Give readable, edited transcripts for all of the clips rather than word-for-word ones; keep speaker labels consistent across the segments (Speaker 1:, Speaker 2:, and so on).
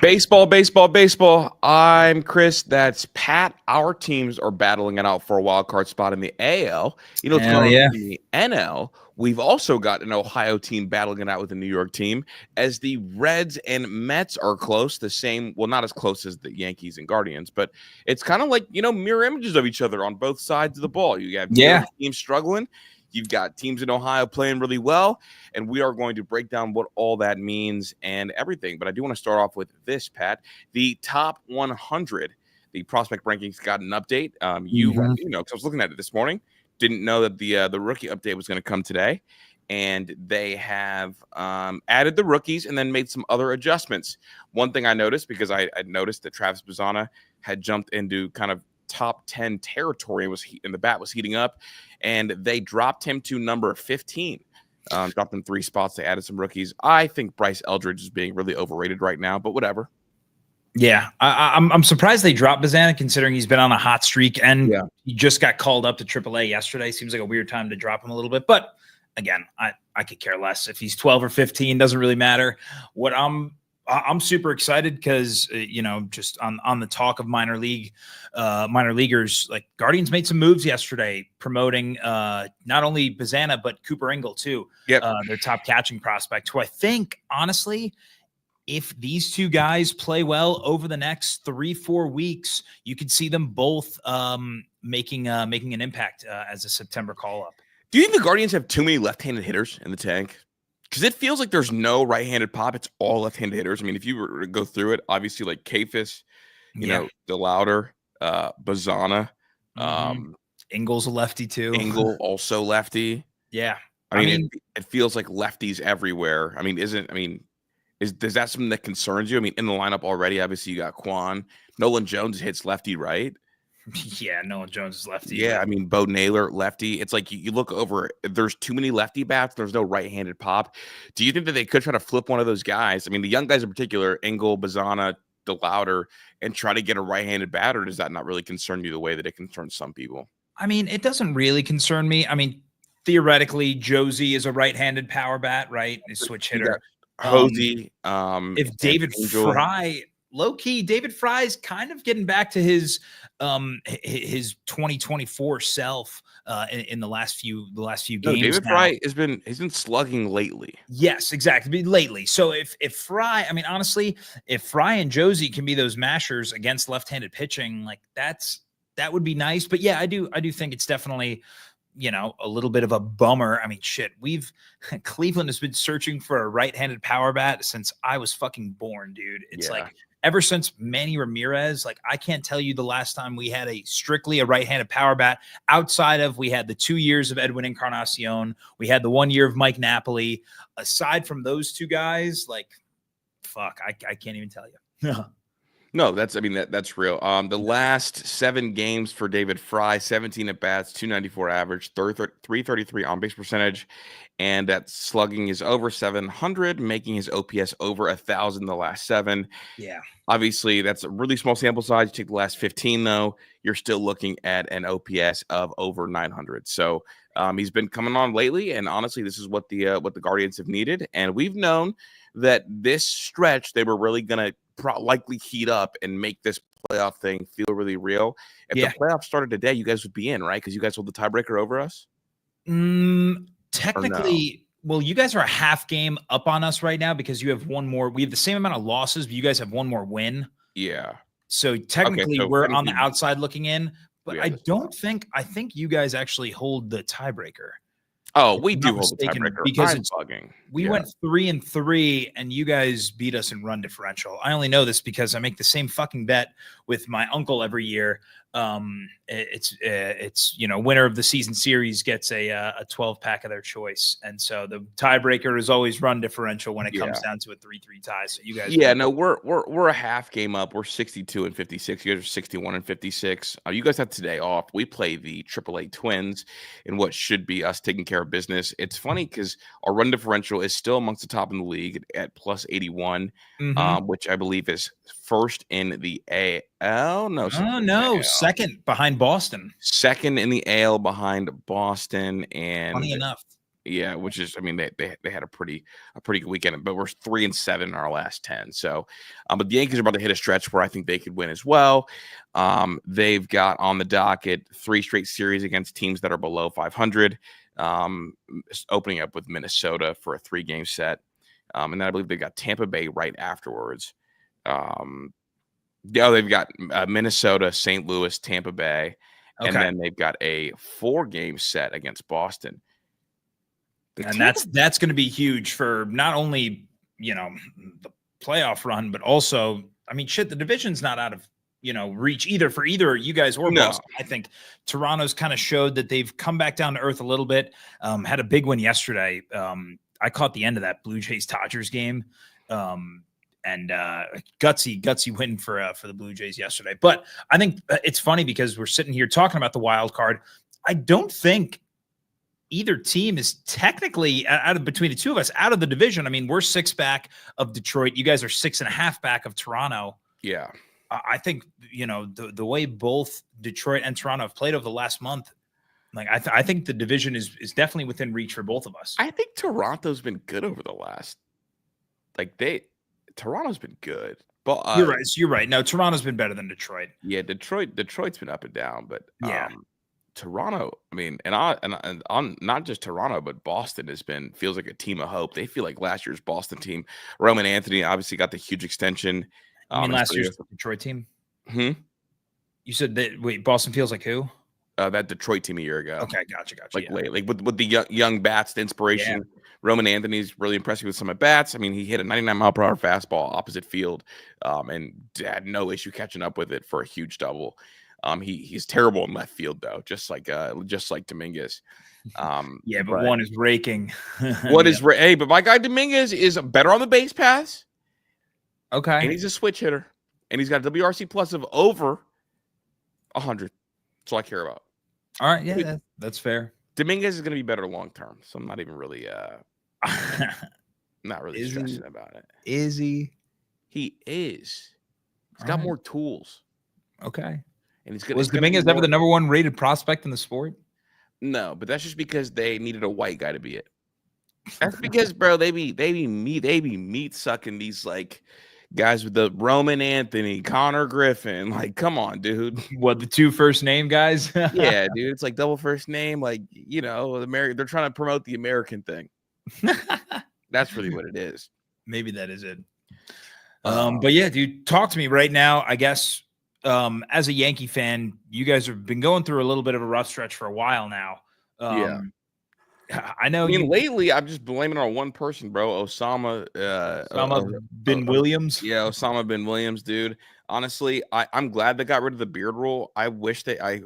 Speaker 1: Baseball, baseball, baseball. I'm Chris. That's Pat. Our teams are battling it out for a wild card spot in the AL. You know what's
Speaker 2: Hell
Speaker 1: going on
Speaker 2: yeah.
Speaker 1: in the NL? We've also got an Ohio team battling it out with a New York team, as the Reds and Mets are close. The same, well, not as close as the Yankees and Guardians, but it's kind of like, mirror images of each other on both sides of the ball. You have New York teams struggling. You've got teams in Ohio playing really well, and we are going to break down what all that means and everything. But I do want to start off with this, Pat. The top 100, the prospect rankings got an update. Because I was looking at it this morning, didn't know that the rookie update was going to come today, and they have added the rookies and then made some other adjustments. One thing I noticed, because I noticed that Travis Bazzana had jumped into kind of top 10 territory, and the bat was heating up, and they dropped him to number 15. Dropped him 3 spots. They added some rookies. I think Bryce Eldridge is being really overrated right now, but whatever.
Speaker 2: Yeah, I'm surprised they dropped Bazzana, considering he's been on a hot streak, and he just got called up to AAA yesterday. Seems like a weird time to drop him a little bit, but again, I could care less if he's 12 or 15. Doesn't really matter. What I'm super excited because just on the talk of minor leaguers, like Guardians made some moves yesterday promoting not only Bazzana but Cooper Engel too.
Speaker 1: Yep.
Speaker 2: Their top catching prospect, who I think, honestly, if these two guys play well over the next 3-4 weeks, you could see them both making an impact as a September call up.
Speaker 1: Do you think the Guardians have too many left-handed hitters in the tank? Because it feels like there's no right-handed pop. It's all left-handed hitters. I mean, if you were to go through it, obviously like Kafis, DeLauder, Bazzana.
Speaker 2: Engel's a lefty too.
Speaker 1: Engel also lefty.
Speaker 2: Yeah.
Speaker 1: I mean, it feels like lefties everywhere. I mean, is that something that concerns you? I mean, in the lineup already, obviously you got Quan. Nolan Jones hits lefty, right?
Speaker 2: Yeah, Nolan Jones is lefty.
Speaker 1: Yeah, I mean, Bo Naylor, lefty. It's like you look over, there's too many lefty bats. There's no right-handed pop. Do you think that they could try to flip one of those guys? I mean, the young guys in particular, Engel, Bazzana, DeLauder, and try to get a right-handed bat, or does that not really concern you the way that it concerns some people?
Speaker 2: I mean, it doesn't really concern me. I mean, theoretically, Josie is a right-handed power bat, right? A switch hitter.
Speaker 1: Hosey.
Speaker 2: If David Fry... Low-key, David Fry's kind of getting back to his 2024 self in the last few games.
Speaker 1: David Fry he's been slugging lately.
Speaker 2: Yes, exactly. Lately. So if Fry, I mean, honestly, if Fry and Josie can be those mashers against left-handed pitching, like that would be nice. But yeah, I do think it's definitely, a little bit of a bummer. I mean, shit, Cleveland has been searching for a right-handed power bat since I was fucking born, dude. It's like ever since Manny Ramirez, like I can't tell you the last time we had strictly a right-handed power bat outside of, we had the 2 years of Edwin Encarnacion. We had the 1 year of Mike Napoli. Aside from those two guys, like, fuck, I can't even tell you.
Speaker 1: No, that's real. The last 7 games for David Fry, 17 at bats, 294 average, 333 on base percentage, and that slugging is over 700, making his OPS over 1,000 the last 7.
Speaker 2: Yeah.
Speaker 1: Obviously, that's a really small sample size. You take the last 15, though, you're still looking at an OPS of over 900. So he's been coming on lately, and honestly, this is what the Guardians have needed. And we've known that this stretch they were really going to likely heat up and make this playoff thing feel really real. If the playoffs started today, you guys would be in, right? Because you guys hold the tiebreaker over us.
Speaker 2: Technically, well, you guys are a half game up on us right now because you have one more. We have the same amount of losses, but you guys have one more win.
Speaker 1: Yeah.
Speaker 2: So technically, we're on the outside looking in, but I think you guys actually hold the tiebreaker.
Speaker 1: Oh, we do hold the tiebreaker
Speaker 2: because we went 3-3 and you guys beat us in run differential. I only know this because I make the same fucking bet with my uncle every year. It's winner of the season series gets a 12-pack of their choice, and so the tiebreaker is always run differential when it comes down to a 3-3 tie. So you guys,
Speaker 1: we're a half game up. We're 62-56. You guys are 61-56. You guys have today off. We play the AAA Twins in what should be us taking care of business. It's funny because our run differential is still amongst the top in the league at plus 81, which I believe is first in the AL. No,
Speaker 2: second behind Boston.
Speaker 1: Second in the AL behind Boston, and
Speaker 2: funny enough,
Speaker 1: Yeah, which is, I mean, they had a pretty good weekend, but we're 3-7 in our last 10. So, but the Yankees are about to hit a stretch where I think they could win as well. They've got on the docket 3 straight series against teams that are below 500. Opening up with Minnesota for a 3-game set, and then I believe they got Tampa Bay right afterwards. Yeah, they've got Minnesota, St. Louis, Tampa Bay, and then they've got a 4-game set against Boston.
Speaker 2: And that's going to be huge for not only, the playoff run, but also, I mean, shit, the division's not out of, reach either for either you guys or Boston. I think Toronto's kind of showed that they've come back down to earth a little bit. Had a big win yesterday. I caught the end of that Blue Jays Dodgers game. And gutsy win for the Blue Jays yesterday. But I think it's funny because we're sitting here talking about the wild card. I don't think either team is technically between the two of us out of the division. I mean, we're 6 back of Detroit. You guys are 6.5 back of Toronto.
Speaker 1: Yeah.
Speaker 2: I think, the way both Detroit and Toronto have played over the last month, like I think the division is definitely within reach for both of us.
Speaker 1: I think Toronto's been good over the last, Toronto's been good. But
Speaker 2: you're right. No, Toronto's been better than Detroit.
Speaker 1: Yeah, Detroit's been up and down, but
Speaker 2: yeah.
Speaker 1: Toronto, I mean, and on not just Toronto, but Boston feels like a team of hope. They feel like last year's Boston team. Roman Anthony obviously got the huge extension.
Speaker 2: You mean last year's Detroit team?
Speaker 1: You
Speaker 2: said that. Wait, Boston feels like who?
Speaker 1: That Detroit team a year ago.
Speaker 2: Okay, gotcha.
Speaker 1: Like with the young bats, the inspiration. Yeah. Roman Anthony's really impressive with some at bats. I mean, he hit a 99-mile-per-hour fastball opposite field, and had no issue catching up with it for a huge double. He's terrible in left field though, just like Dominguez.
Speaker 2: But one is raking.
Speaker 1: But my guy Dominguez is better on the base paths.
Speaker 2: Okay,
Speaker 1: and he's a switch hitter, and he's got a WRC plus of over 100. That's all I care about.
Speaker 2: All right, yeah, that's fair.
Speaker 1: Dominguez is going to be better long term, so I'm not even really not really stressing about it.
Speaker 2: Is he?
Speaker 1: He is. He's got more tools.
Speaker 2: Okay.
Speaker 1: And he's good.
Speaker 2: Was Dominguez ever the number 1 rated prospect in the sport?
Speaker 1: No, but that's just because they needed a white guy to be it. That's because, bro, they be meat sucking these like guys with the Roman Anthony, Connor Griffin. Like, come on, dude.
Speaker 2: What, the 2 first name guys?
Speaker 1: Yeah, dude. It's like double first name. Like, they're trying to promote the American thing. That's really what it is.
Speaker 2: Maybe that is it. But yeah, dude, talk to me right now. I guess as a Yankee fan, you guys have been going through a little bit of a rough stretch for a while now.
Speaker 1: Yeah.
Speaker 2: I know.
Speaker 1: Lately, I'm just blaming it on one person, bro. Osama
Speaker 2: bin Williams.
Speaker 1: Yeah, Osama bin Williams, dude. Honestly, I'm glad they got rid of the beard rule. I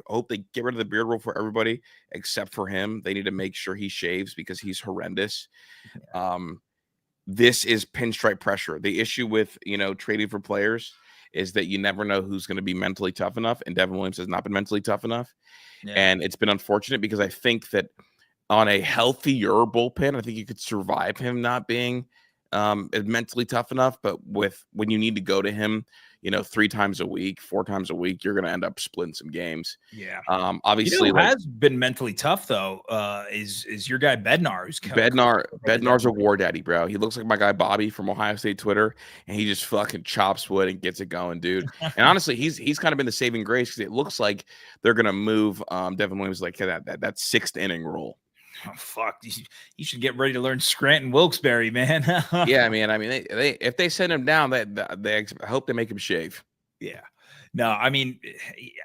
Speaker 1: hope they get rid of the beard rule for everybody except for him. They need to make sure he shaves because he's horrendous. Yeah. This is pinstripe pressure. The issue with trading for players is that you never know who's going to be mentally tough enough, and Devin Williams has not been mentally tough enough. Yeah. And it's been unfortunate because I think that on a healthier bullpen, I think you could survive him not being mentally tough enough. But when you need to go to him, 3 times a week, 4 times a week, you're going to end up splitting some games.
Speaker 2: Yeah.
Speaker 1: Obviously,
Speaker 2: who has been mentally tough though is your guy Bednar.
Speaker 1: Bednar's a war daddy, bro. He looks like my guy Bobby from Ohio State Twitter, and he just fucking chops wood and gets it going, dude. And honestly, he's kind of been the saving grace because it looks like they're going to move Devin Williams like that 6th inning rule.
Speaker 2: Oh, fuck! You should get ready to learn Scranton Wilkes-Barre, man.
Speaker 1: Yeah, man. I mean, they if they send him down, they hope they make him shave.
Speaker 2: Yeah. No, I mean,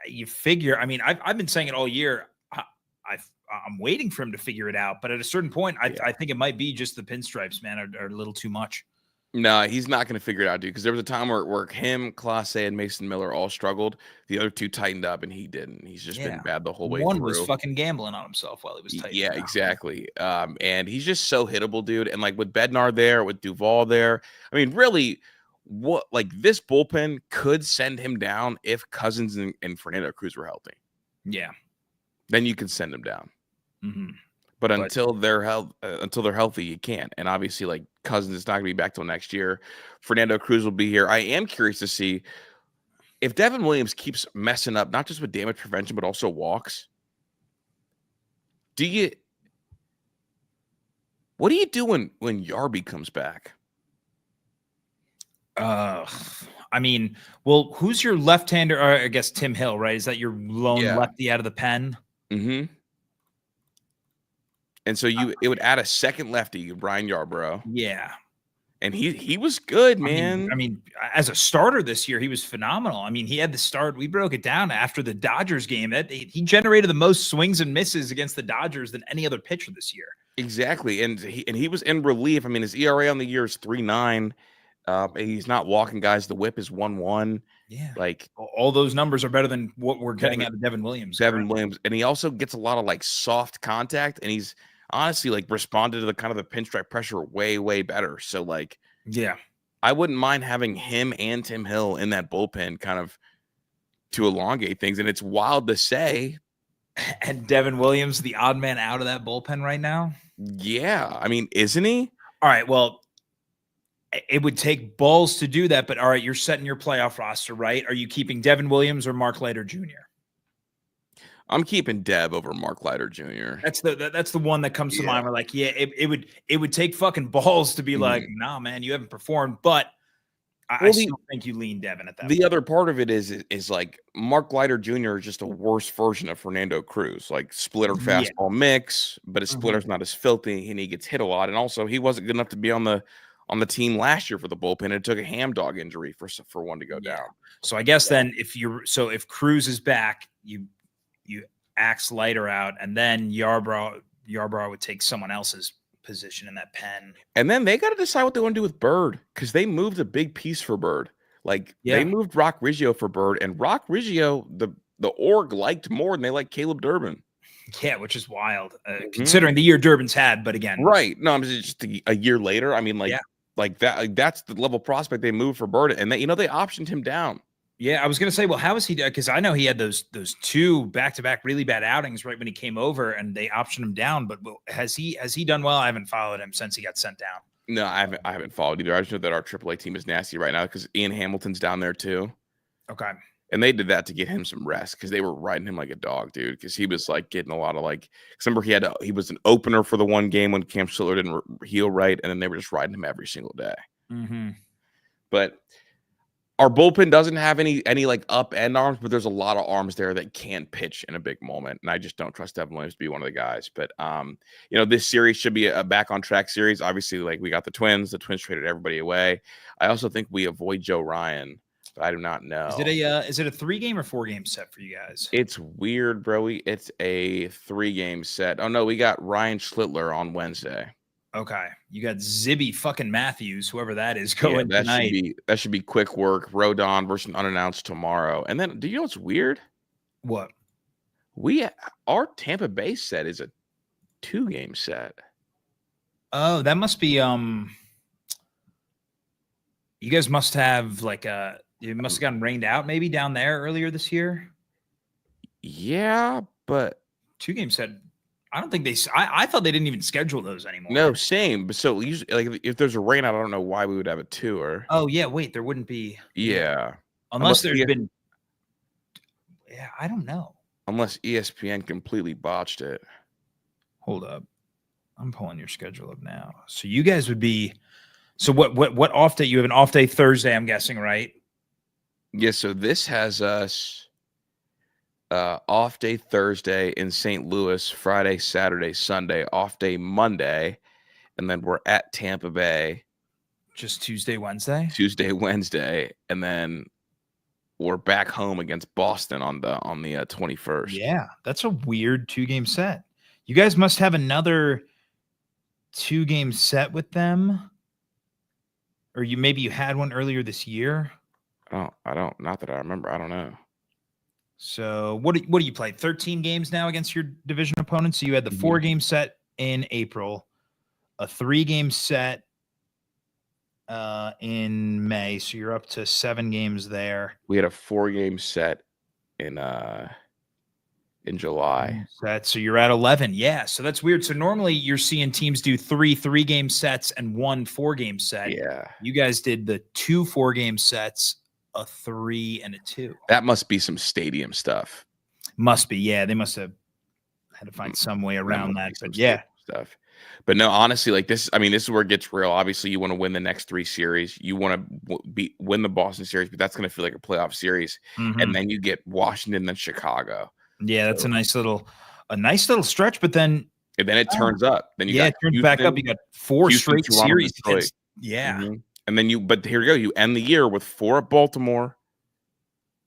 Speaker 2: you figure. I mean, I've been saying it all year. I'm waiting for him to figure it out, but at a certain point, I think it might be just the pinstripes, man, are a little too much.
Speaker 1: No, he's not going to figure it out, dude. Because there was a time where him, Clase, and Mason Miller all struggled. The other 2 tightened up, and he didn't. He's just been bad the whole way through.
Speaker 2: One was fucking gambling on himself while he was tightening.
Speaker 1: Yeah, exactly. And he's just so hittable, dude. And like with Bednar there, with Duvall there, I mean, really, this bullpen could send him down if Cousins and Fernando Cruz were healthy.
Speaker 2: Yeah,
Speaker 1: then you can send him down.
Speaker 2: Mm-hmm.
Speaker 1: But until they're healthy, you can't. And obviously, like Cousins is not going to be back till next year. Fernando Cruz will be here. I am curious to see if Devin Williams keeps messing up, not just with damage prevention, but also walks. Do What do you do when Yarby comes back?
Speaker 2: I mean, well, who's your left-hander? Or I guess Tim Hill, right? Is that your lone
Speaker 1: Yeah.
Speaker 2: lefty out of the pen?
Speaker 1: Mm-hmm. And so it would add a second lefty, Ryan Yarbrough,
Speaker 2: Yeah.
Speaker 1: and he was good,
Speaker 2: I
Speaker 1: man.
Speaker 2: mean, as a starter this year, he was phenomenal. I mean, he had the start. We broke it down after the Dodgers game. That he generated the most swings and misses against the Dodgers than any other pitcher this year.
Speaker 1: Exactly, and he was in relief. I mean, his ERA on the year is 3.9. He's not walking guys. The WHIP is 1.1.
Speaker 2: Yeah,
Speaker 1: Like
Speaker 2: all those numbers are better than what we're getting out of Devin Williams.
Speaker 1: Devin Williams, and he also gets a lot of like soft contact, and he's honestly like responded to the kind of the pinstripe pressure way better. So like,
Speaker 2: yeah,
Speaker 1: I wouldn't mind having him and Tim Hill in that bullpen kind of to elongate things. And it's wild to say.
Speaker 2: And Devin Williams, the odd man out of that bullpen right now.
Speaker 1: Yeah, I mean, isn't he?
Speaker 2: All right, well, it would take balls to do that, but all right, you're setting your playoff roster, right? Are you keeping Devin Williams or Mark Leiter Jr.?
Speaker 1: I'm keeping Dev over Mark Leiter Jr.
Speaker 2: That's the one that comes to mind. We're like, yeah, it would take fucking balls to be like, nah, man, you haven't performed. But I still think you lean Devin at that.
Speaker 1: The other part of it is like Mark Leiter Jr. is just a worse version of Fernando Cruz, like splitter fastball mix, but his splitter's not as filthy and he gets hit a lot. And also he wasn't good enough to be on the team last year for the bullpen. It took a ham dog injury for one to go down.
Speaker 2: So I guess then if Cruz is back, you axe Leiter out, and then Yarbrough would take someone else's position in that pen.
Speaker 1: And then they got to decide what they want to do with Bird, because they moved a big piece for Bird. Like they moved Rock Riggio for Bird, and Rock Riggio, the org liked more than they liked Caleb Durbin.
Speaker 2: Yeah, which is wild, considering the year Durbin's had. But again,
Speaker 1: right? No, I'm just a year later. I mean, like that. Like that's the level prospect they moved for Bird, and they optioned him down.
Speaker 2: Yeah, I was gonna say, well, how is he? Because I know he had those two back-to-back really bad outings right when he came over, and they optioned him down. But has he done well? I haven't followed him since he got sent down.
Speaker 1: No, I haven't followed either. I just know that our AAA team is nasty right now because Ian Hamilton's down there too.
Speaker 2: Okay,
Speaker 1: and they did that to get him some rest because they were riding him like a dog, dude. Because he was like getting a lot of like. Remember, he was an opener for the one game when Cam Schiller didn't heal right, and then they were just riding him every single day. But our bullpen doesn't have any like up end arms, but there's a lot of arms there that can pitch in a big moment. And I just don't trust Devin Williams to be one of the guys. But this series should be a back on track series. Obviously, like we got the Twins traded everybody away. I also think we avoid Joe Ryan, but I do not know.
Speaker 2: Is it a 3-game or 4-game set for you guys?
Speaker 1: It's weird, bro. It's a 3-game set. Oh no, we got Ryan Schlittler on Wednesday.
Speaker 2: Okay, you got Zibby fucking Matthews, whoever that is, going tonight.
Speaker 1: That should be quick work. Rodon versus unannounced tomorrow. And then, do you know what's weird?
Speaker 2: What?
Speaker 1: Our Tampa Bay set is a 2-game set.
Speaker 2: Oh, that must be you guys must have it must have gotten rained out maybe down there earlier this year.
Speaker 1: Yeah, but
Speaker 2: 2-game set. I don't think I thought they didn't even schedule those anymore.
Speaker 1: No, same. But so usually, like if there's a rain out, I don't know why we would have a tour.
Speaker 2: Oh yeah, wait, there wouldn't be.
Speaker 1: Yeah,
Speaker 2: unless there's been. Yeah, I don't know.
Speaker 1: Unless ESPN completely botched it.
Speaker 2: Hold up, I'm pulling your schedule up now. So you guys would be. So what off day? You have an off day Thursday, I'm guessing, right?
Speaker 1: Yeah. So this has us. Off day Thursday in St. Louis, Friday, Saturday, Sunday, off day Monday, and then we're at Tampa Bay.
Speaker 2: Just Tuesday, Wednesday,
Speaker 1: and then we're back home against Boston on the 21st.
Speaker 2: Yeah, that's a weird 2-game set. You guys must have another 2-game set with them, or you had one earlier this year.
Speaker 1: Oh, I don't. Not that I remember. I don't know.
Speaker 2: So what do you play? 13 games now against your division opponents. So you had the 4-game set in April, a 3-game set in May. So you're up to 7 games there.
Speaker 1: We had a 4-game set in July.
Speaker 2: So you're at 11. Yeah. So that's weird. So normally you're seeing teams do 3-3-game sets and 1 4-game set.
Speaker 1: Yeah.
Speaker 2: You guys did the 2 4-game sets, a 3 and a 2.
Speaker 1: That must be some stadium stuff.
Speaker 2: Must be. Yeah. They must have had to find some way around that. But yeah.
Speaker 1: Stuff. But no, honestly, like this, I mean, this is where it gets real. Obviously, you want to win the next 3 series. You want to win the Boston series, but that's going to feel like a playoff series. And then you get Washington, then Chicago.
Speaker 2: Yeah, that's a nice little stretch. But then
Speaker 1: And then it turns up. Then you got
Speaker 2: it turns back up. You got 4
Speaker 1: Houston,
Speaker 2: straight
Speaker 1: Toronto,
Speaker 2: series.
Speaker 1: Detroit.
Speaker 2: Yeah.
Speaker 1: And then but here you go. You end the year with 4 at Baltimore,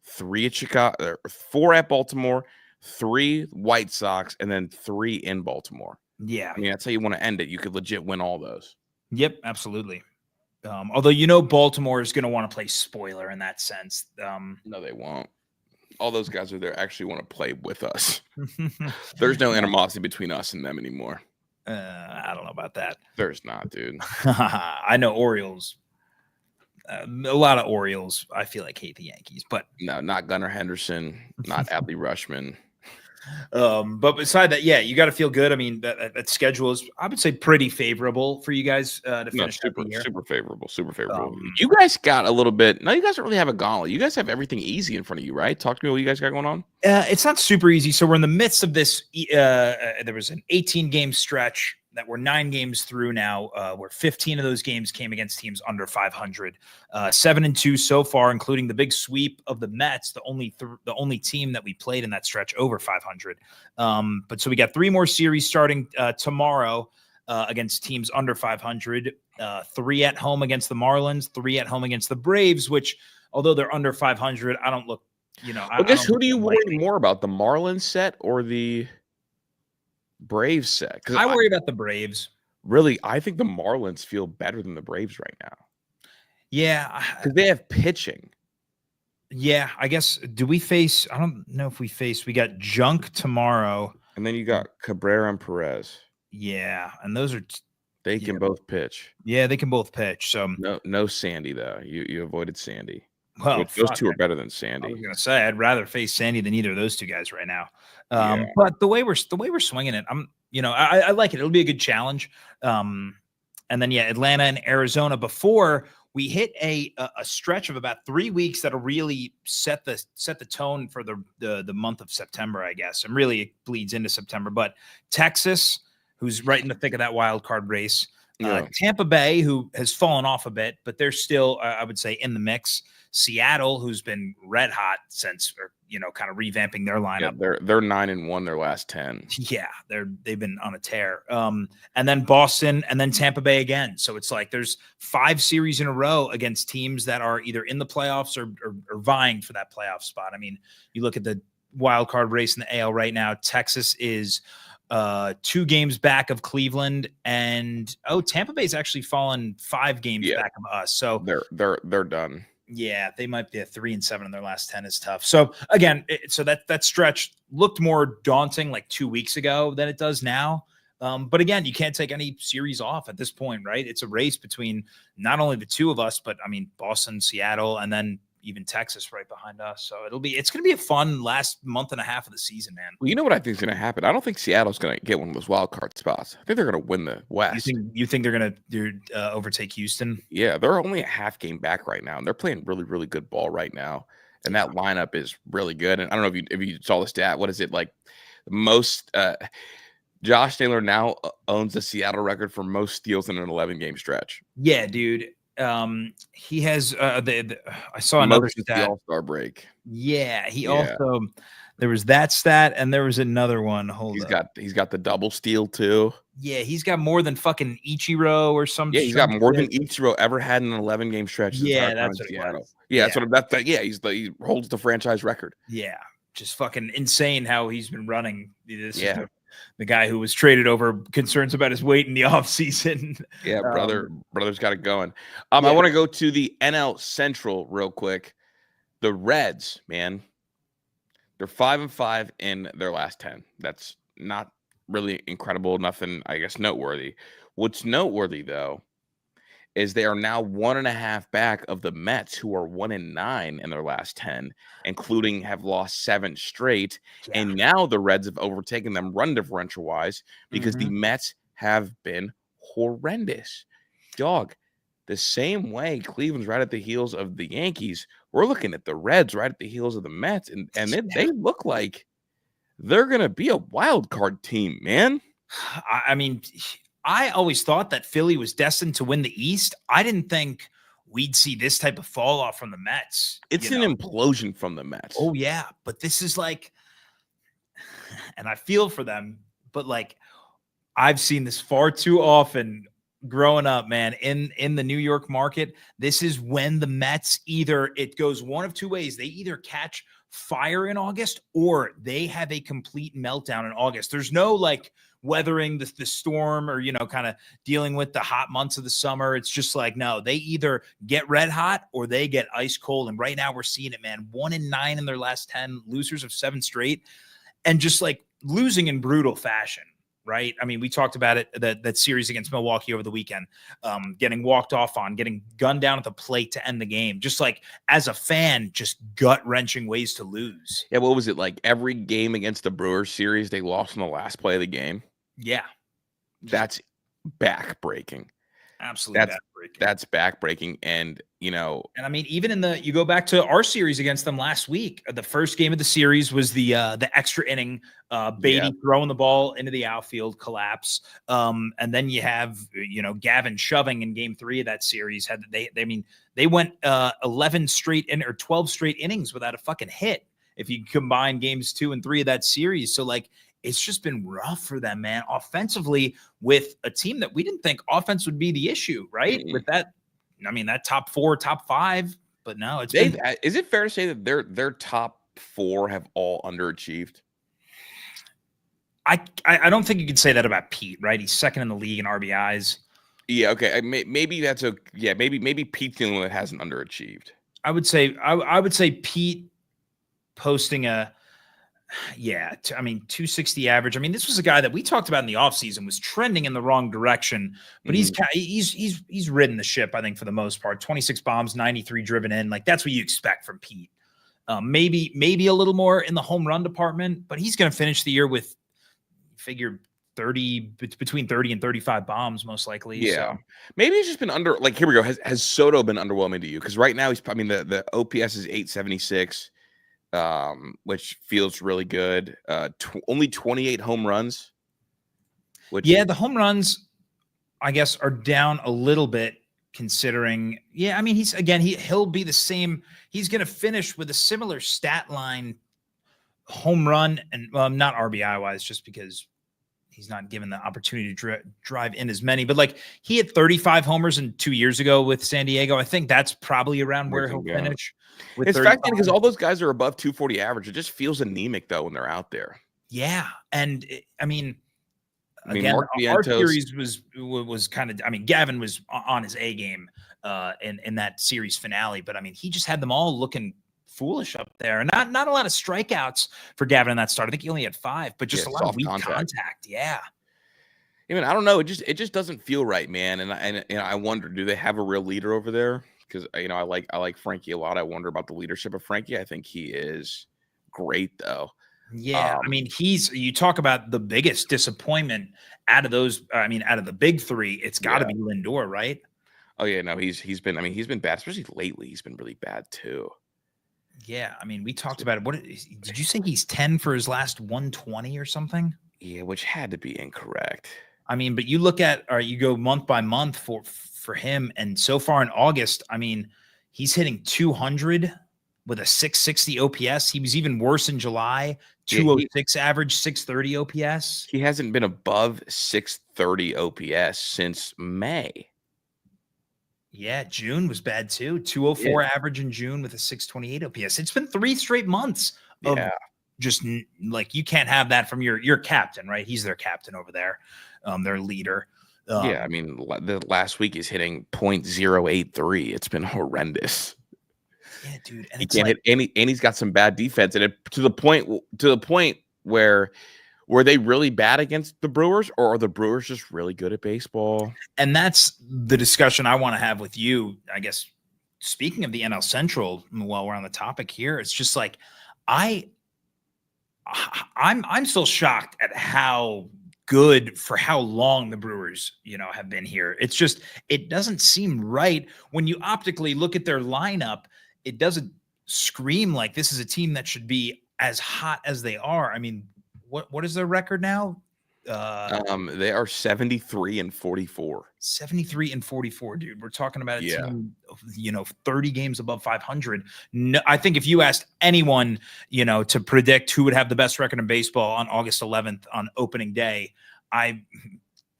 Speaker 1: 3 at Chicago, 4 at Baltimore, 3 White Sox, and then 3 in Baltimore.
Speaker 2: Yeah.
Speaker 1: I mean, that's how you want to end it. You could legit win all those.
Speaker 2: Yep, absolutely. Although Baltimore is going to want to play spoiler in that sense.
Speaker 1: No, they won't. All those guys are there actually want to play with us. There's no animosity between us and them anymore.
Speaker 2: I don't know about that.
Speaker 1: There's not, dude.
Speaker 2: I know Orioles. A lot of Orioles, I feel like, hate the Yankees, but
Speaker 1: no, not Gunnar Henderson, not Adley Rutschman.
Speaker 2: But beside that, yeah, you got to feel good. I mean, that schedule is, I would say, pretty favorable for you guys to finish
Speaker 1: super,
Speaker 2: the year.
Speaker 1: super favorable. You guys got a little bit. No, you guys don't really have a gauntlet. You guys have everything easy in front of you, right? Talk to me what you guys got going on.
Speaker 2: It's not super easy. So we're in the midst of this. There was an 18-game stretch that we're 9 games through now, where 15 of those games came against teams under 500, 7-2 so far, including the big sweep of the Mets, the only team that we played in that stretch over 500. But so we got 3 more series starting tomorrow against teams under 500, 3 at home against the Marlins, 3 at home against the Braves, which, although they're under 500, I don't look,
Speaker 1: I guess who do you worry more about, the Marlins set or the Braves set?
Speaker 2: I worry about the Braves.
Speaker 1: Really, I think the Marlins feel better than the Braves right now.
Speaker 2: Yeah,
Speaker 1: because they have pitching.
Speaker 2: Yeah, I guess. Do we face? I don't know if we face. We got Junk tomorrow,
Speaker 1: and then you got Cabrera and Perez.
Speaker 2: Yeah, and those are
Speaker 1: they can both pitch.
Speaker 2: Yeah, they can both pitch. So
Speaker 1: no Sandy though. You avoided Sandy.
Speaker 2: Well,
Speaker 1: those 2 are better than Sandy.
Speaker 2: I was gonna say I'd rather face Sandy than either of those 2 guys right now. But the way we're swinging it, I like it. It'll be a good challenge. And then Atlanta and Arizona before we hit a stretch of about 3 weeks that'll really set the tone for the month of September, I guess, and really it bleeds into September. But Texas, who's right in the thick of that wild card race, Tampa Bay, who has fallen off a bit, but they're still, I would say, in the mix. Seattle, who's been red hot since, kind of revamping their lineup.
Speaker 1: Yeah, they're 9-1 their last 10.
Speaker 2: Yeah, they've been on a tear. And then Boston, and then Tampa Bay again. So it's like there's 5 series in a row against teams that are either in the playoffs or vying for that playoff spot. I mean, you look at the wild card race in the AL right now. Texas is 2 games back of Cleveland, and Tampa Bay's actually fallen 5 games back of us. So
Speaker 1: they're done.
Speaker 2: Yeah, they might be at 3-7 in their last 10 is tough. So again, that stretch looked more daunting like 2 weeks ago than it does now. But again, you can't take any series off at this point, right? It's a race between not only the 2 of us, but I mean, Boston, Seattle, and then even Texas right behind us. So it's going to be a fun last month and a half of the season, man.
Speaker 1: Well, you know what I think is going to happen? I don't think Seattle's going to get one of those wild card spots. I think they're going to win the West.
Speaker 2: You think they're going to overtake Houston?
Speaker 1: Yeah, they're only a half game back right now, and they're playing really, really good ball right now. And that lineup is really good. And I don't know if you saw the stat. What is it like? Most Josh Naylor now owns the Seattle record for most steals in an 11-game stretch.
Speaker 2: Yeah, dude. He has I saw another stat.
Speaker 1: All-Star break.
Speaker 2: Yeah, he also there was that stat and there was another one.
Speaker 1: He's got the double steal too.
Speaker 2: Yeah, he's got more than fucking Ichiro or something.
Speaker 1: Yeah, he's got more than Ichiro ever had in an 11-game stretch.
Speaker 2: Yeah, that's what Seattle.
Speaker 1: He holds the franchise record.
Speaker 2: Yeah, just fucking insane how he's been running. This is the guy who was traded over concerns about his weight in the offseason.
Speaker 1: Yeah, brother's got it going. I want to go to the NL Central real quick. The Reds, man, they're 5-5 in their last 10. That's not really incredible. Nothing, I guess, noteworthy. What's noteworthy, though, is they are now 1.5 back of the Mets, who are 1-9 in their last 10, including have lost 7 straight. Yeah. And now the Reds have overtaken them run differential wise because the Mets have been horrendous. Dog, the same way Cleveland's right at the heels of the Yankees, we're looking at the Reds right at the heels of the Mets, and they look like they're going to be a wild card team, man.
Speaker 2: I mean, I always thought that Philly was destined to win the East. I didn't think we'd see this type of fall off from the Mets.
Speaker 1: It's an implosion from the Mets.
Speaker 2: Oh yeah, but this is like, and I feel for them, but like I've seen this far too often growing up, man, in the New York market. This is when the Mets either, it goes one of two ways. They either catch fire in August or they have a complete meltdown in August. There's no like weathering the storm or, kind of dealing with the hot months of the summer. It's just like, no, they either get red hot or they get ice cold. And right now we're seeing it, man. 1-9 in their last 10, losers of 7 straight, and just like losing in brutal fashion. Right. I mean, we talked about it, that series against Milwaukee over the weekend, getting walked off on, getting gunned down at the plate to end the game. Just like as a fan, just gut wrenching ways to lose.
Speaker 1: Yeah. What was it like? Every game against the Brewers series, they lost in the last play of the game.
Speaker 2: Yeah.
Speaker 1: That's backbreaking.
Speaker 2: Absolutely.
Speaker 1: That's backbreaking. And,
Speaker 2: and I mean, even you go back to our series against them last week, the first game of the series was the extra inning, Beatty throwing the ball into the outfield collapse. And then you have, Gavin shoving in game 3 of that series. They went 11 straight or 12 straight innings without a fucking hit if you combine games 2 and 3 of that series. So like, it's just been rough for them, man, offensively, with a team that we didn't think offense would be the issue, right? Mm-hmm. With that, I mean, that top 4, top 5, but no, is
Speaker 1: it fair to say that their top 4 have all underachieved?
Speaker 2: I don't think you could say that about Pete, right? He's second in the league in RBIs.
Speaker 1: Yeah, okay. Maybe that's maybe Pete's the only one that hasn't underachieved.
Speaker 2: I would say Pete posting 260 average. I mean, this was a guy that we talked about in the offseason was trending in the wrong direction, but he's ridden the ship, I think, for the most part. 26 bombs, 93 driven in. Like, that's what you expect from Pete. Maybe a little more in the home run department, but he's going to finish the year with, figure, between 30 and 35 bombs, most likely.
Speaker 1: Yeah.
Speaker 2: So.
Speaker 1: Maybe it's just been here we go. Has Soto been underwhelming to you? Because right now the OPS is 876. Which feels really good. Only 28 home runs.
Speaker 2: The home runs, I guess, are down a little bit considering. Yeah, I mean, he'll be the same. He's going to finish with a similar stat line, home run and not RBI wise, just because he's not given the opportunity to drive in as many. But like, he had 35 homers 2 years ago with San Diego. I think that's probably around where he'll finish.
Speaker 1: It's fascinating because all those guys are above 240 average. It just feels anemic though when they're out there.
Speaker 2: Yeah, and again, our series was kind of. I mean, Gavin was on his A game in that series finale, but I mean, he just had them all looking foolish up there. Not a lot of strikeouts for Gavin in that start. I think he only had 5, but just a lot of weak contact. Yeah.
Speaker 1: I mean, I don't know. It just doesn't feel right, man. And I wonder, do they have a real leader over there? Because I like Frankie a lot. I wonder about the leadership of Frankie. I think he is great though.
Speaker 2: Yeah, I mean, you talk about the biggest disappointment out of those. I mean, out of the big 3, it's got to be Lindor, right?
Speaker 1: Oh yeah, no, he's been bad, especially lately. He's been really bad too.
Speaker 2: Yeah, I mean, we talked about it. What did you say? He's 10 for his last 120 or something?
Speaker 1: Yeah, which had to be incorrect.
Speaker 2: I mean, but you look at, you go month by month for him, and so far in August, I mean, he's hitting 200 with a 660 OPS. He was even worse in July, 206 average, 630 OPS.
Speaker 1: He hasn't been above 630 OPS since May.
Speaker 2: Yeah, June was bad too. 204 average in June with a 628 OPS. It's been 3 straight months of just like, you can't have that from your captain, right? He's their captain over there, their leader.
Speaker 1: I mean, the last week he's hitting .083. It's been horrendous.
Speaker 2: Yeah, dude. And
Speaker 1: he can't hit any, and he's got some bad defense, and to the point where were they really bad against the Brewers, or are the Brewers just really good at baseball?
Speaker 2: And that's the discussion I want to have with you. I guess, speaking of the NL Central, while we're on the topic here, it's just like I'm still shocked at how good for how long the Brewers, have been here. It's just, it doesn't seem right when you optically look at their lineup. It doesn't scream like this is a team that should be as hot as they are. I mean, what is their record now?
Speaker 1: They are 73-44.
Speaker 2: 73-44, dude. We're talking about a
Speaker 1: Yeah.
Speaker 2: team, 30 games above 500. No, I think if you asked anyone, to predict who would have the best record in baseball on August 11th on opening day, I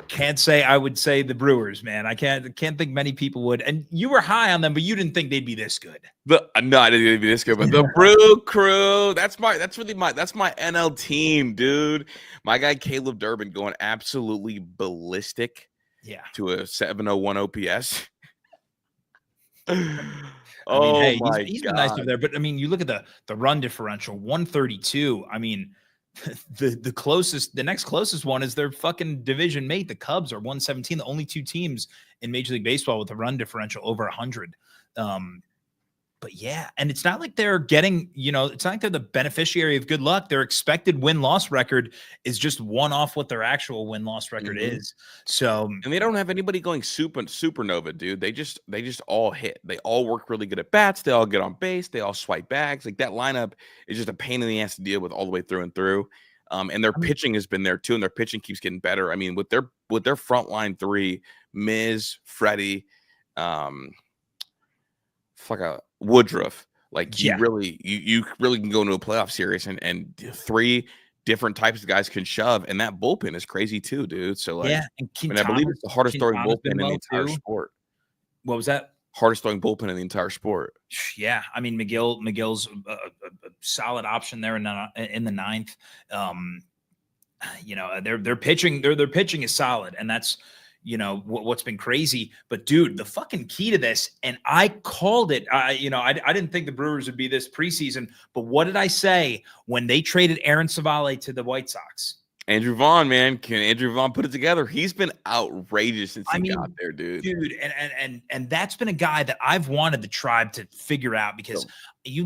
Speaker 2: can't say I would say the Brewers, man. I can't think many people would. And you were high on them, but you didn't think they'd be this good.
Speaker 1: No, I didn't think it'd be this good, but the Brew Crew, that's my NL team, dude. My guy Caleb Durbin going absolutely ballistic.
Speaker 2: Yeah.
Speaker 1: To a 701 OPS.
Speaker 2: Hey,
Speaker 1: my
Speaker 2: he's
Speaker 1: God.
Speaker 2: been nice over there. But I mean, you look at the run differential, 132. I mean, the next closest one is their fucking division mate. The Cubs are 117. The only two teams in Major League Baseball with a run differential over 100. But yeah, and it's not like they're getting, it's not like they're the beneficiary of good luck. Their expected win-loss record is just one off what their actual win-loss record is. So,
Speaker 1: and they don't have anybody going supernova, dude. They just all hit. They all work really good at bats. They all get on base. They all swipe bags. Like that lineup is just a pain in the ass to deal with all the way through and through. And their pitching has been there too, and their pitching keeps getting better. I mean, with their front line three, Miz, Freddie, Woodruff, like you really can go into a playoff series and three different types of guys can shove, and that bullpen is crazy too, dude. So and I believe it's the hardest throwing bullpen in the entire sport.
Speaker 2: What was that?
Speaker 1: Hardest throwing bullpen in the entire sport.
Speaker 2: Yeah, I mean McGill's a solid option there in the ninth. Their pitching is solid, and that's what's been crazy. But dude, the fucking key to this, and I called it. I didn't think the Brewers would be this preseason, but what did I say when they traded Aaron Savale to the White Sox?
Speaker 1: Andrew Vaughn, man, can Andrew Vaughn put it together? He's been outrageous since he got there, dude.
Speaker 2: Dude, and that's been a guy that I've wanted the Tribe to figure out because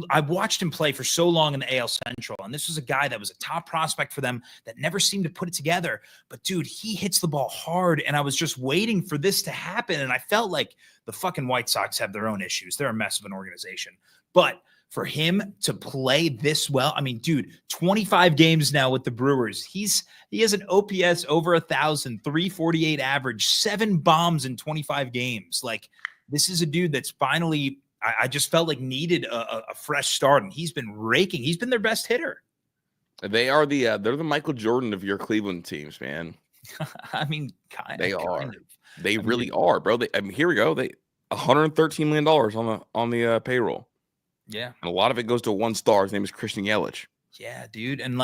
Speaker 2: I've watched him play for so long in the AL Central, and this was a guy that was a top prospect for them that never seemed to put it together. But dude, he hits the ball hard, and I was just waiting for this to happen, and I felt like the fucking White Sox have their own issues. They're a mess of an organization, but for him to play this well, I mean, dude, 25 games now with the Brewers. He has an OPS over 1,000, 348 average, 7 bombs in 25 games. Like, this is a dude that's finally, I just felt like needed a fresh start, and he's been raking. He's been their best hitter.
Speaker 1: They're the Michael Jordan of your Cleveland teams, man.
Speaker 2: I mean,
Speaker 1: they are. They really are, bro. Here we go. They $113 million on the payroll.
Speaker 2: Yeah.
Speaker 1: And a lot of it goes to one star. His name is Christian Yelich.
Speaker 2: Yeah, dude. And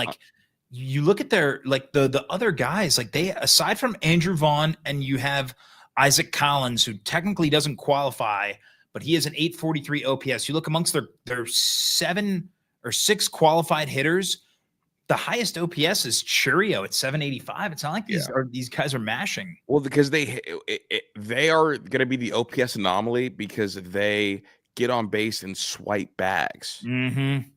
Speaker 2: you look at their the other guys, like they, aside from Andrew Vaughn, and you have Isaac Collins, who technically doesn't qualify, but he has an 843 OPS. You look amongst their 7 or 6 qualified hitters, the highest OPS is Churio at 785. It's not like these guys are mashing.
Speaker 1: Well, because they are going to be the OPS anomaly because they get on base and swipe bags.
Speaker 2: Mm-hmm.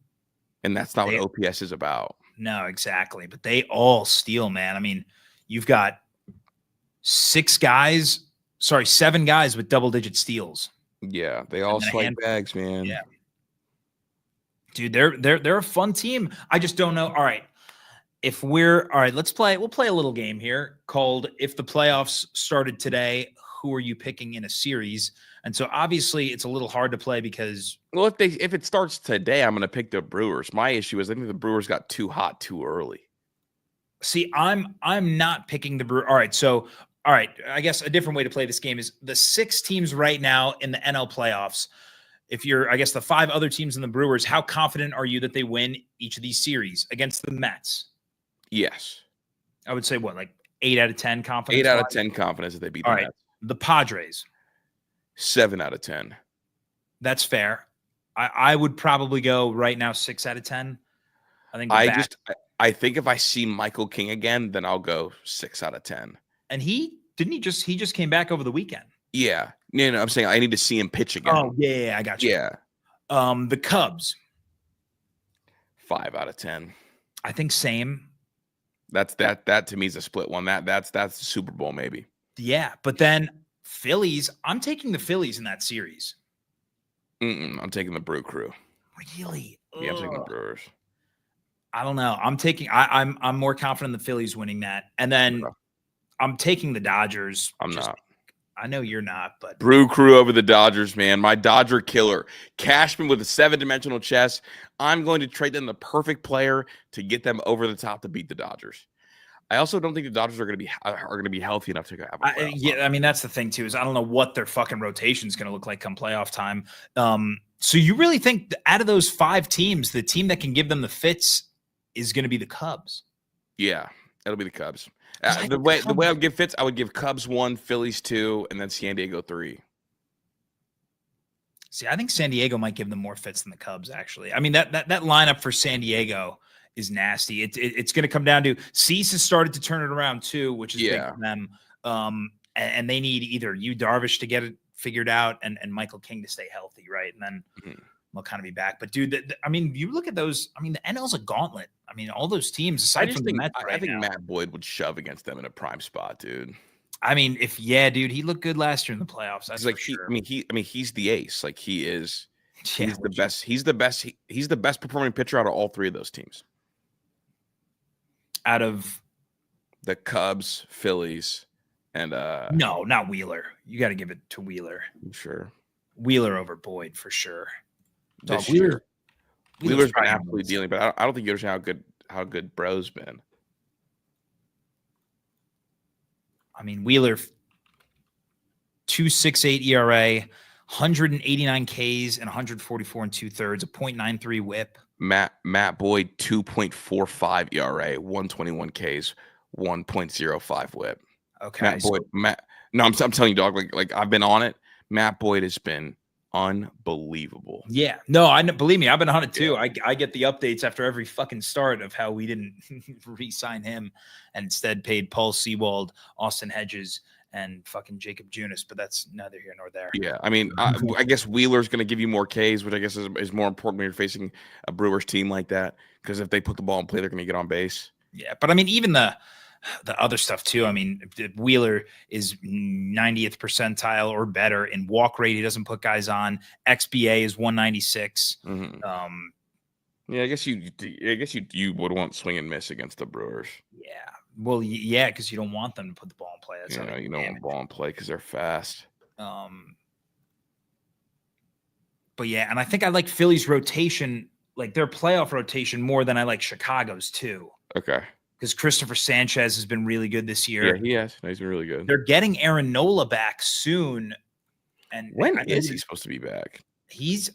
Speaker 1: And that's not what OPS is about.
Speaker 2: No, exactly. But they all steal, man. I mean, you've got 7 guys with double-digit steals.
Speaker 1: Yeah, they all swipe bags, man.
Speaker 2: Yeah. Dude, they're a fun team. I just don't know. All right. We'll play a little game here called If the Playoffs Started Today, Who Are You Picking in a Series? And so obviously it's a little hard to play because,
Speaker 1: well, if it starts today, I'm going to pick the Brewers. My issue is I think the Brewers got too hot too early.
Speaker 2: See, I'm not picking the Brewers. All right. I guess a different way to play this game is the 6 teams right now in the NL playoffs. If you're, I guess, the 5 other teams in the Brewers, how confident are you that they win each of these series against the Mets?
Speaker 1: Yes.
Speaker 2: I would say like 8 out of 10 confidence.
Speaker 1: 8 out of 10 confidence that they beat the Mets.
Speaker 2: The Padres.
Speaker 1: 7 out of 10.
Speaker 2: That's fair. I would probably go right now 6 out of 10. I think.
Speaker 1: I think if I see Michael King again, then I'll go 6 out of 10.
Speaker 2: And he just came back over the weekend.
Speaker 1: Yeah. No, I'm saying I need to see him pitch again.
Speaker 2: Oh yeah, I got you.
Speaker 1: Yeah.
Speaker 2: The Cubs.
Speaker 1: 5 out of 10.
Speaker 2: I think same.
Speaker 1: That to me is a split one. That's the Super Bowl maybe.
Speaker 2: Yeah, but then Phillies. I'm taking the Phillies in that series.
Speaker 1: I'm taking the Brew Crew.
Speaker 2: Really?
Speaker 1: Yeah, I'm taking the Brewers.
Speaker 2: I don't know. I'm more confident in the Phillies winning that. And then I'm taking the Dodgers.
Speaker 1: I'm not.
Speaker 2: I know you're not, but
Speaker 1: Brew Crew over the Dodgers, man. My Dodger killer. Cashman with a 7-dimensional chess. I'm going to trade them the perfect player to get them over the top to beat the Dodgers. I also don't think the Dodgers are going to be healthy enough to have a playoff run.
Speaker 2: I mean, that's the thing too, is I don't know what their fucking rotation is going to look like come playoff time. So you really think that out of those 5 teams, the team that can give them the fits is going to be the Cubs?
Speaker 1: Yeah, it'll be the Cubs. The way I would give fits, I would give Cubs 1, Phillies 2, and then San Diego 3.
Speaker 2: See, I think San Diego might give them more fits than the Cubs, actually. I mean, that lineup for San Diego is nasty. It's going to come down to Cease has started to turn it around too, which is big for them. And they need either Yu Darvish to get it figured out and Michael King to stay healthy, right? And then they'll kind of be back. But dude, I mean, you look at those. I mean, the NL's a gauntlet. I mean, all those teams aside from the Mets
Speaker 1: I think Matt Boyd would shove against them in a prime spot, dude.
Speaker 2: I mean, dude, he looked good last year in the playoffs. That's like sure.
Speaker 1: He's the ace. Like he is. He's the best. He's the best. He's the best performing pitcher out of all 3 of those teams.
Speaker 2: Out of
Speaker 1: the Cubs, Phillies, and
Speaker 2: no, not Wheeler. You got to give it to Wheeler.
Speaker 1: I'm sure.
Speaker 2: Wheeler over Boyd for sure.
Speaker 1: Wheeler's been absolutely dealing, but I don't think you understand how good Bro's been.
Speaker 2: I mean, Wheeler 2.68 ERA, 189 Ks and 144 2/3, a .93 WHIP.
Speaker 1: Matt Boyd 2.45 ERA, 121 Ks, 1.05 WHIP.
Speaker 2: Okay,
Speaker 1: I'm telling you, dog. Like I've been on it. Matt Boyd has been unbelievable.
Speaker 2: Yeah, no, believe me, I've been on it too. I get the updates after every fucking start of how we didn't re-sign him and instead paid Paul Sewald, Austin Hedges, and fucking Jacob Junis, but that's neither here nor there.
Speaker 1: Yeah, I mean, I guess Wheeler's going to give you more Ks, which I guess is more important when you're facing a Brewers team like that, because if they put the ball in play, they're going to get on base.
Speaker 2: Yeah, but I mean, even the other stuff too. I mean, Wheeler is 90th percentile or better in walk rate. He doesn't put guys on. XBA is 196.
Speaker 1: Yeah, I guess you would want swing and miss against the Brewers.
Speaker 2: Yeah. Well, yeah, because you don't want them to put the ball in play. That's
Speaker 1: you don't want ball in play because they're fast.
Speaker 2: But yeah, and I think I like Philly's rotation, like their playoff rotation, more than I like Chicago's too.
Speaker 1: Okay.
Speaker 2: Because Christopher Sanchez has been really good this year.
Speaker 1: Yeah, he has. He's been really good.
Speaker 2: They're getting Aaron Nola back soon. And
Speaker 1: when is he supposed to be back?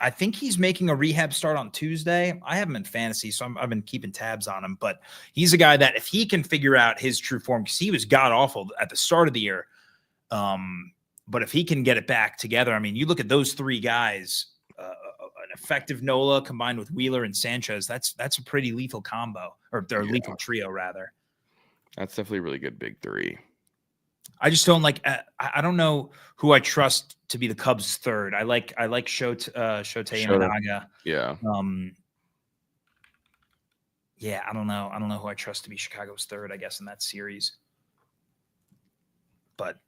Speaker 2: I think he's making a rehab start on Tuesday. I have him in fantasy, so I've been keeping tabs on him. But he's a guy that if he can figure out his true form, because he was god awful at the start of the year. But if he can get it back together, I mean, you look at those 3 guys, an effective Nola combined with Wheeler and Sanchez. That's a pretty lethal combo, or lethal trio rather. That's
Speaker 1: definitely a really good big 3.
Speaker 2: I just don't like. I don't know who I trust to be the Cubs' third. I like Shotei Imanaga.
Speaker 1: Yeah.
Speaker 2: Yeah, I don't know. I don't know who I trust to be Chicago's third, I guess, in that series. But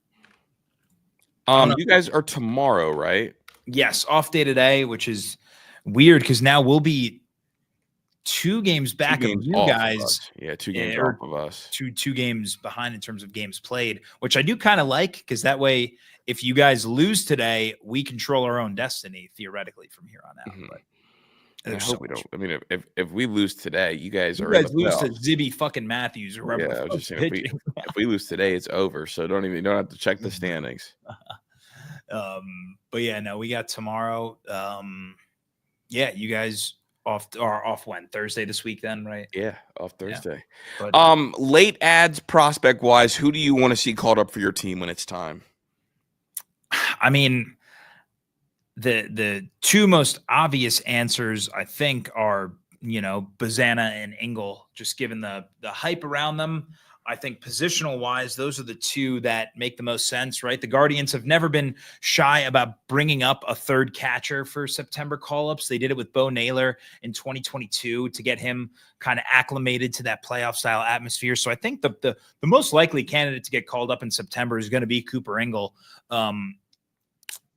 Speaker 1: you guys are tomorrow, right?
Speaker 2: Yes, off day today, which is weird because now we'll be 2 games back of you guys.
Speaker 1: Yeah, 2 games off of us.
Speaker 2: Two games behind in terms of games played, which I do kind of like, because that way, if you guys lose today, we control our own destiny theoretically from here on out. But
Speaker 1: I hope we don't. I mean, if we lose today, you guys
Speaker 2: lose to Zibby fucking Matthews or whatever.
Speaker 1: Yeah, I was just saying, if we lose today, it's over. So don't have to check the standings.
Speaker 2: But yeah, no, we got tomorrow. Yeah, you guys off when? Thursday this week then, right?
Speaker 1: Yeah, off Thursday.
Speaker 2: Yeah. But,
Speaker 1: late ads prospect wise, who do you want to see called up for your team when it's time?
Speaker 2: I mean, the 2 most obvious answers I think are, Bazana and Engel, just given the hype around them. I think positional wise, those are the 2 that make the most sense, right? The Guardians have never been shy about bringing up a third catcher for September call-ups. They did it with Bo Naylor in 2022 to get him kind of acclimated to that playoff style atmosphere. So I think the most likely candidate to get called up in September is going to be Cooper Engel.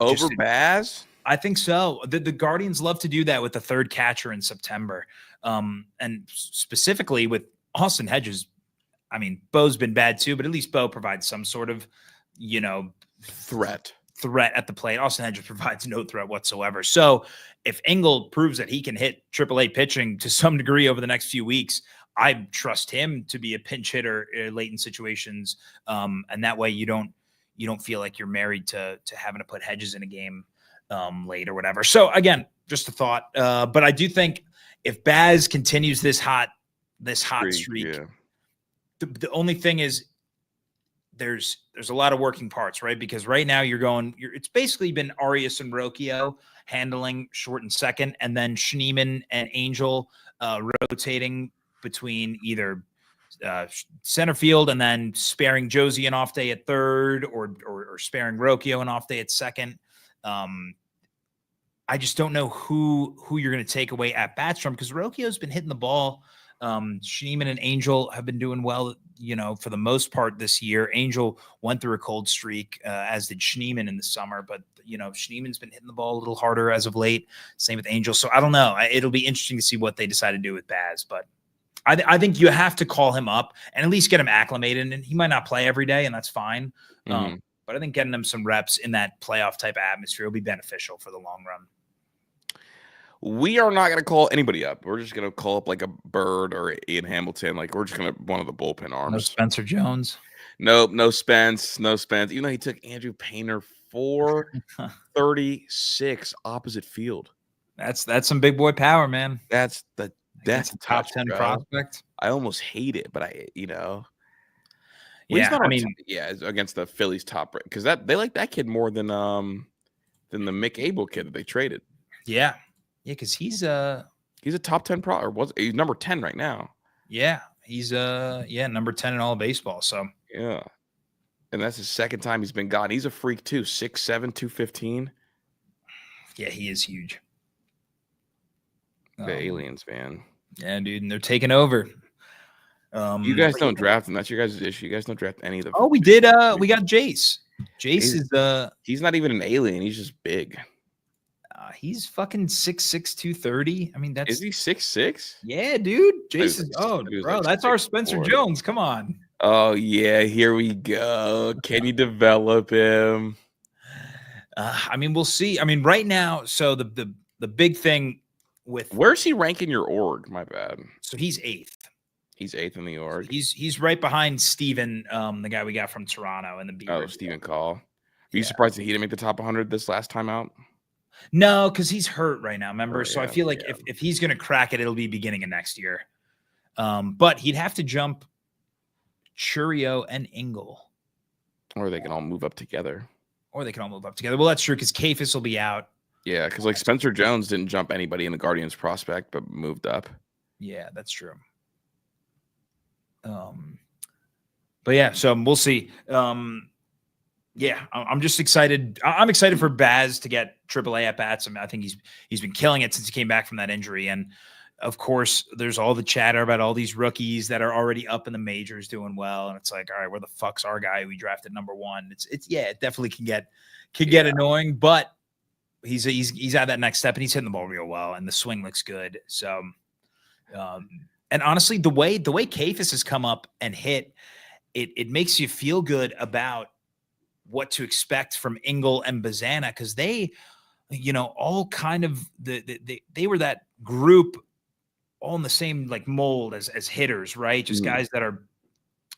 Speaker 1: Over Baz?
Speaker 2: I think so. The Guardians love to do that with the third catcher in September. And specifically with Austin Hedges. I mean, Bo's been bad too, but at least Bo provides some sort of,
Speaker 1: threat
Speaker 2: at the plate. Austin Hedges provides no threat whatsoever. So if Engel proves that he can hit AAA pitching to some degree over the next few weeks, I trust him to be a pinch hitter late in situations. And that way you don't feel like you're married to having to put Hedges in a game late or whatever. So again, just a thought. But I do think if Baz continues this hot streak,
Speaker 1: yeah.
Speaker 2: The only thing is there's a lot of working parts, right? Because right now it's basically been Arias and Rocchio handling short and second, and then Schneemann and Angel rotating between either center field and then sparing Josie an off day at third or sparing Rocchio an off day at second. I just don't know who you're going to take away at bats from, because Rocchio's been hitting the ball. Schneemann and Angel have been doing well, for the most part this year. Angel went through a cold streak, as did Schneemann in the summer, but Schneemann's been hitting the ball a little harder as of late. Same with Angel. So I don't know. It'll be interesting to see what they decide to do with Baz, but I think you have to call him up and at least get him acclimated. And he might not play every day, and that's fine. But I think getting him some reps in that playoff type atmosphere will be beneficial for the long run.
Speaker 1: We are not going to call anybody up. We're just going to call up like a Bird or Ian Hamilton. Like, we're just going to one of the bullpen arms.
Speaker 2: No Spencer Jones.
Speaker 1: Nope, no Spence. Even though he took Andrew Painter 436 opposite field.
Speaker 2: That's some big boy power, man.
Speaker 1: That's the death
Speaker 2: top 10 prospect.
Speaker 1: I almost hate it, but
Speaker 2: Yeah,
Speaker 1: against the Phillies top, because they like that kid more than the Mick Abel kid that they traded.
Speaker 2: Yeah, because he's a
Speaker 1: top 10 pro, or he's number 10 right now.
Speaker 2: Yeah, he's number 10 in all of baseball. So
Speaker 1: yeah, and that's his second time he's been gone. He's a freak too. 6'7", 215.
Speaker 2: Yeah, he is huge.
Speaker 1: The aliens, man.
Speaker 2: Yeah, dude, and they're taking over.
Speaker 1: You guys don't draft them. That's your guys' issue. You guys don't draft any of them.
Speaker 2: Oh, we did. We got Jace. Jace
Speaker 1: he's not even an alien. He's just big.
Speaker 2: He's fucking 6'6", 230. I mean,
Speaker 1: is he 6'6"?
Speaker 2: Yeah, dude. Jace is. Oh, bro, that's our Spencer Jones. Come on.
Speaker 1: Oh yeah, here we go. Can you develop him?
Speaker 2: I mean, we'll see. I mean, right now, so the big thing with
Speaker 1: where's he ranking your org? My bad.
Speaker 2: So he's 8th.
Speaker 1: He's 8th in the org.
Speaker 2: He's right behind Steven, the guy we got from Toronto and the Beavers.
Speaker 1: Oh, Steven Call. Are you surprised that he didn't make the top 100 this last time out?
Speaker 2: No, because he's hurt right now, remember? So I feel like if he's going to crack it, it'll be beginning of next year. But he'd have to jump Churio and Engel.
Speaker 1: Or they can all move up together.
Speaker 2: Well, that's true, because Kafis will be out.
Speaker 1: Yeah, because like Spencer Jones didn't jump anybody in the Guardians prospect, but moved up.
Speaker 2: Yeah, that's true. But yeah, so we'll see. Yeah, I'm just excited. I'm excited for Baz to get AAA at bats. I mean, I think he's been killing it since he came back from that injury. And of course, there's all the chatter about all these rookies that are already up in the majors doing well. And it's like, all right, where the fuck's our guy we drafted number 1? It definitely can get annoying, but he's at that next step and he's hitting the ball real well and the swing looks good. So, and honestly, the way Kafis has come up and hit, it makes you feel good about what to expect from Engel and Bazana, because they, all kind of they were that group all in the same like mold as hitters, right? Just guys that are,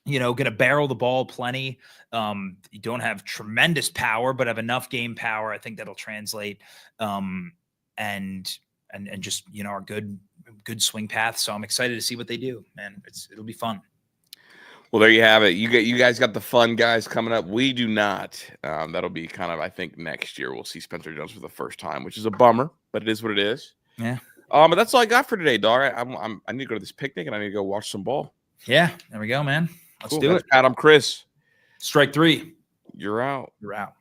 Speaker 2: going to barrel the ball plenty. You don't have tremendous power, but have enough game power. I think that'll translate. And just, our good swing path. So I'm excited to see what they do, man. It'll be fun.
Speaker 1: Well, there you have it. You guys got the fun guys coming up. We do not. That'll be kind of, I think, next year we'll see Spencer Jones for the first time, which is a bummer, but it is what it is.
Speaker 2: Yeah.
Speaker 1: But that's all I got for today, dog. I need to go to this picnic and I need to go watch some ball.
Speaker 2: Yeah, there we go, man. Let's do it.
Speaker 1: Pat, I'm Chris.
Speaker 2: Strike 3.
Speaker 1: You're out.
Speaker 2: You're out.